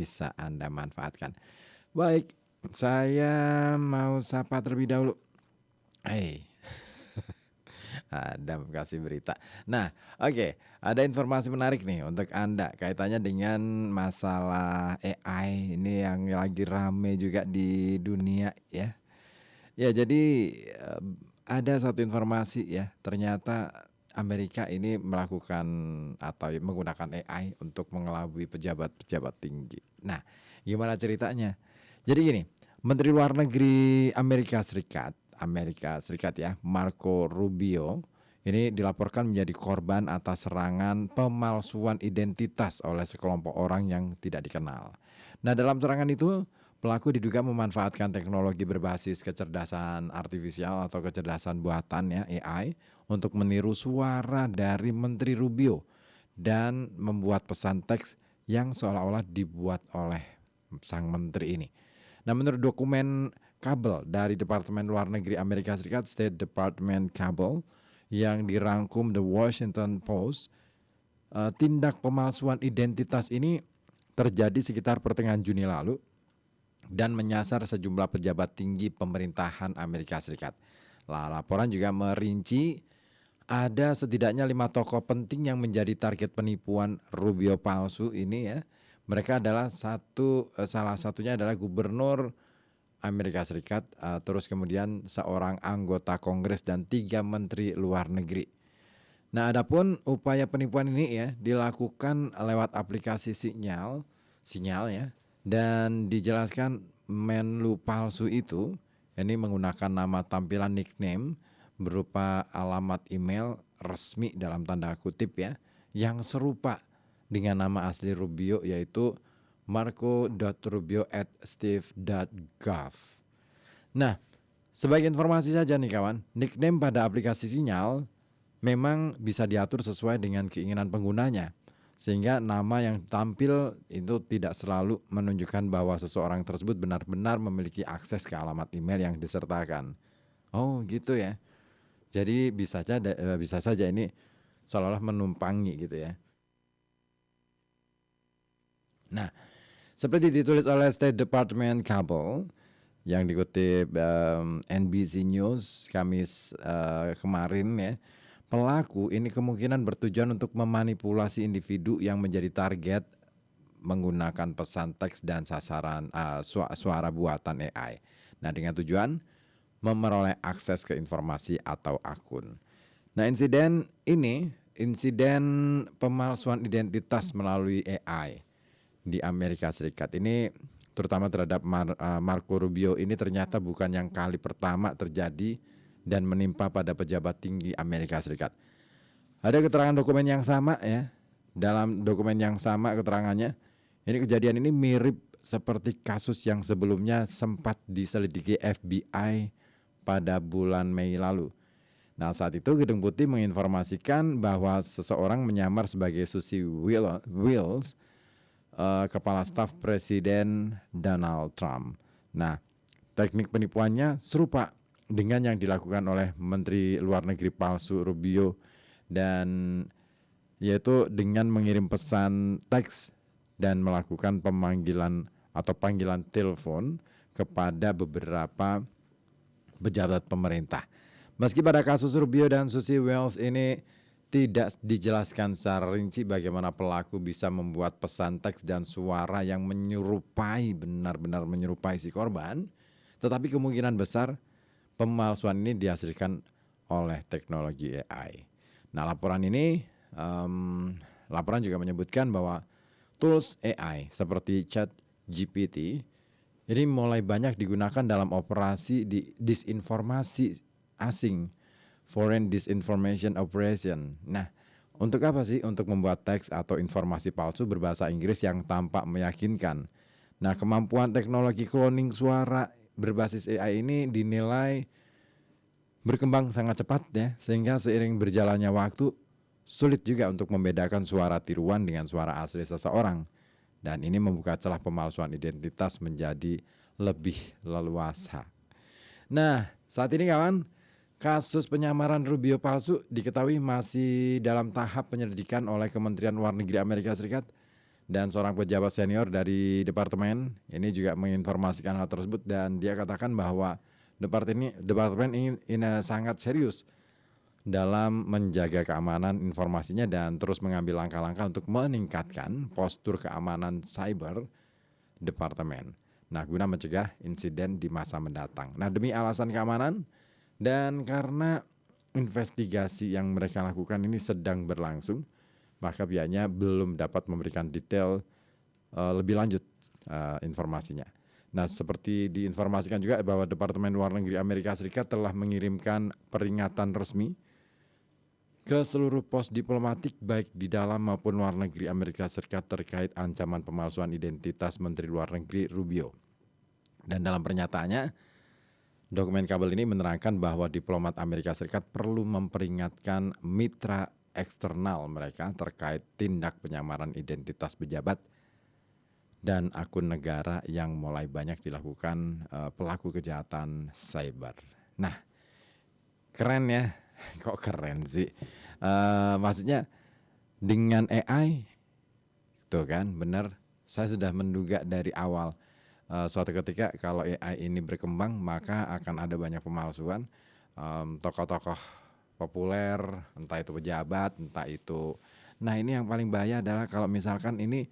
bisa Anda manfaatkan. Baik, saya mau sapa terlebih dahulu. Hei, Adam kasih berita. Nah, oke, ada informasi menarik nih untuk Anda kaitannya dengan masalah AI ini yang lagi rame juga di dunia ya. Ya, jadi ada satu informasi ya, ternyata Amerika ini melakukan atau menggunakan AI untuk mengelabui pejabat-pejabat tinggi. Nah, gimana ceritanya? Jadi gini, Menteri Luar Negeri Amerika Serikat ya, Marco Rubio ini dilaporkan menjadi korban atas serangan pemalsuan identitas oleh sekelompok orang yang tidak dikenal. Nah, dalam serangan itu pelaku diduga memanfaatkan teknologi berbasis kecerdasan artifisial atau kecerdasan buatan ya AI untuk meniru suara dari Menteri Rubio dan membuat pesan teks yang seolah-olah dibuat oleh sang menteri ini. Nah, menurut dokumen kabel dari Departemen Luar Negeri Amerika Serikat, State Department Kabel yang dirangkum The Washington Post, tindak pemalsuan identitas ini terjadi sekitar pertengahan Juni lalu dan menyasar sejumlah pejabat tinggi pemerintahan Amerika Serikat. Laporan juga merinci ada setidaknya 5 tokoh penting yang menjadi target penipuan Rubio palsu ini ya. Mereka adalah salah satunya adalah gubernur Amerika Serikat, terus kemudian seorang anggota Kongres dan 3 menteri luar negeri. Nah, adapun upaya penipuan ini ya dilakukan lewat aplikasi sinyal ya, dan dijelaskan Menlu palsu itu ini menggunakan nama tampilan nickname berupa alamat email resmi dalam tanda kutip ya, yang serupa dengan nama asli Rubio yaitu marco.rubio@steve.gov. Nah, sebagai informasi saja nih kawan, nickname pada aplikasi sinyal memang bisa diatur sesuai dengan keinginan penggunanya, sehingga nama yang tampil itu tidak selalu menunjukkan bahwa seseorang tersebut benar-benar memiliki akses ke alamat email yang disertakan. Oh gitu ya. Jadi bisa saja ini seolah-olah menumpangi gitu ya. Nah, seperti ditulis oleh State Department Kabel yang dikutip NBC News Kamis kemarin ya, pelaku ini kemungkinan bertujuan untuk memanipulasi individu yang menjadi target menggunakan pesan teks dan sasaran suara buatan AI. Nah, dengan tujuan memperoleh akses ke informasi atau akun. Nah, insiden pemalsuan identitas melalui AI di Amerika Serikat ini terutama terhadap Marco Rubio ini ternyata bukan yang kali pertama terjadi dan menimpa pada pejabat tinggi Amerika Serikat. Ada keterangan dokumen yang sama ya. Dalam dokumen yang sama keterangannya, ini kejadian ini mirip seperti kasus yang sebelumnya sempat diselidiki FBI pada bulan Mei lalu. Nah, saat itu Gedung Putih menginformasikan bahwa seseorang menyamar sebagai Susie Wills, kepala staf Presiden Donald Trump. Nah, teknik penipuannya serupa dengan yang dilakukan oleh Menteri Luar Negeri palsu Rubio, dan yaitu dengan mengirim pesan teks dan melakukan pemanggilan atau panggilan telepon kepada beberapa pejabat pemerintah. Meski pada kasus Rubio dan Susie Wells ini tidak dijelaskan secara rinci bagaimana pelaku bisa membuat pesan teks dan suara yang benar-benar menyerupai si korban, tetapi kemungkinan besar pemalsuan ini dihasilkan oleh teknologi AI. Nah, laporan juga menyebutkan bahwa tools AI seperti ChatGPT ini mulai banyak digunakan dalam operasi disinformasi asing, foreign disinformation operation. Nah, untuk apa sih? Untuk membuat teks atau informasi palsu berbahasa Inggris yang tampak meyakinkan. Nah, kemampuan teknologi cloning suara berbasis AI ini dinilai berkembang sangat cepat ya, sehingga seiring berjalannya waktu sulit juga untuk membedakan suara tiruan dengan suara asli seseorang. Dan ini membuka celah pemalsuan identitas menjadi lebih leluasa. Nah, saat ini kawan, kasus penyamaran Rubio palsu diketahui masih dalam tahap penyelidikan oleh Kementerian Luar Negeri Amerika Serikat. Dan seorang pejabat senior dari departemen ini juga menginformasikan hal tersebut, dan dia katakan bahwa departemen ini sangat serius dalam menjaga keamanan informasinya dan terus mengambil langkah-langkah untuk meningkatkan postur keamanan cyber departemen. Nah, guna mencegah insiden di masa mendatang. Nah, demi alasan keamanan dan karena investigasi yang mereka lakukan ini sedang berlangsung, maka pihaknya belum dapat memberikan detail lebih lanjut informasinya. Nah, seperti diinformasikan juga bahwa Departemen Luar Negeri Amerika Serikat telah mengirimkan peringatan resmi ke seluruh pos diplomatik baik di dalam maupun luar negeri Amerika Serikat terkait ancaman pemalsuan identitas Menteri Luar Negeri Rubio. Dan dalam pernyataannya, dokumen kabel ini menerangkan bahwa diplomat Amerika Serikat perlu memperingatkan mitra eksternal mereka terkait tindak penyamaran identitas pejabat dan akun negara yang mulai banyak dilakukan pelaku kejahatan cyber. Nah, keren ya. Kok keren sih? Maksudnya dengan AI, tuh kan, benar. Saya sudah menduga dari awal. Suatu ketika kalau AI ini berkembang, maka akan ada banyak pemalsuan. Tokoh-tokoh populer, entah itu pejabat, entah itu. Nah, ini yang paling bahaya adalah kalau misalkan ini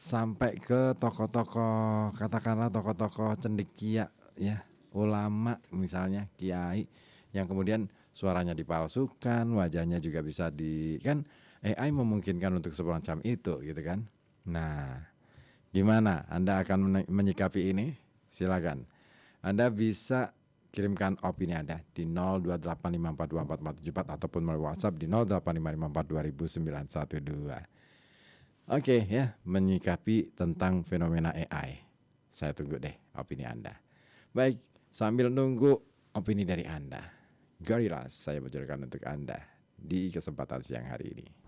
sampai ke tokoh-tokoh, katakanlah tokoh-tokoh cendekia ya, ulama misalnya, kiai, yang kemudian suaranya dipalsukan, wajahnya juga bisa kan AI memungkinkan untuk semacam itu gitu kan. Nah, gimana Anda akan menyikapi ini? Silakan. Anda bisa kirimkan opini Anda di 0285424474 ataupun melalui WhatsApp di 0855420912. Oke ya, menyikapi tentang fenomena AI. Saya tunggu deh opini Anda. Baik, sambil nunggu opini dari Anda, Gorillaz saya bocorkan untuk Anda di kesempatan siang hari ini.